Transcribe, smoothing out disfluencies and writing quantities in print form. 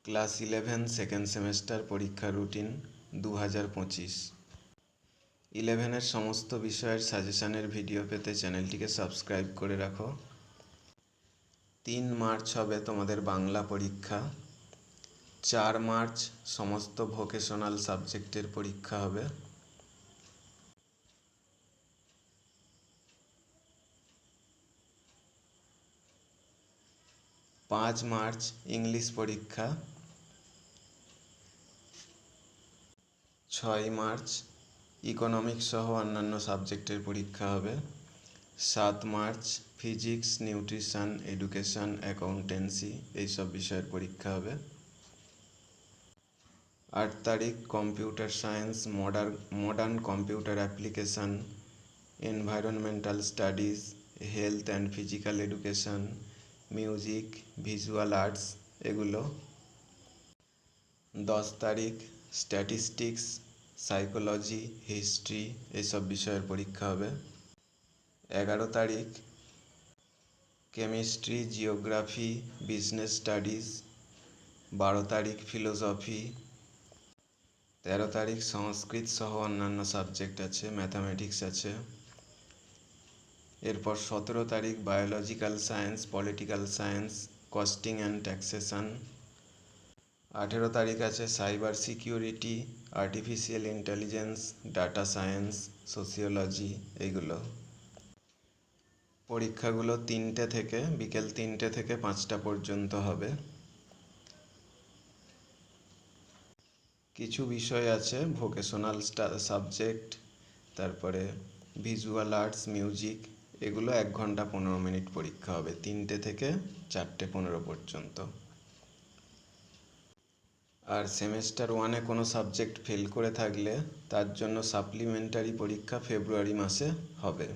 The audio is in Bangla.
ক্লাস 11 সেকেন্ড সেমেস্টার পরীক্ষা রুটিন 2025। 11-এর সমস্ত বিষয়ের সাজেশানের ভিডিও পেতে চ্যানেলটিকে সাবস্ক্রাইব করে রাখো। 3 মার্চ হবে তোমাদের বাংলা পরীক্ষা। 4 মার্চ সমস্ত ভোকেশনাল সাবজেক্টের পরীক্ষা হবে। 5 মার্চ ইংলিশ পরীক্ষা। 6 মার্চ ইকোনমিক্স সহ অন্যান্য সাবজেক্টের পরীক্ষা হবে। 7 March physics, nutrition, education, accountancy এইসব বিষয়ের পরীক্ষা হবে। 8 তারিখ computer science, modern computer application, environmental studies, health and physical education, music, visual arts এগুলো। 10 তারিখ স্ট্যাটিস্টিক্স, সাইকোলজি, হিস্ট্রি এইসব বিষয়ের পরীক্ষা হবে। 11 তারিখ কেমিস্ট্রি, জিওগ্রাফি, বিজনেস স্টাডিজ। 12 তারিখ ফিলোসফি। 13 তারিখ সংস্কৃত সহ অন্যান্য সাবজেক্ট আছে, ম্যাথামেটিক্স আছে। এরপর 17 তারিখ biological science, political science, costing and taxation. 18 তারিখ আছে cyber security, artificial intelligence, data science, sociology এইগুলো। পরীক্ষাগুলো বিকেল 3টে থেকে 5টা পর্যন্ত হবে। কিছু বিষয় আছে ভোকেশনাল সাবজেক্ট, তারপরে ভিজুয়াল আর্টস, মিউজিক, এগুলো 1 ঘন্টা 15 মিনিট পরীক্ষা হবে 3টে থেকে 4টে 15 পর্যন্ত। আর সেমেস্টার 1-এ কোনো সাবজেক্ট ফেল করে থাকলে তার জন্য সাপ্লিমেন্টারি পরীক্ষা ফেব্রুয়ারি মাসে হবে।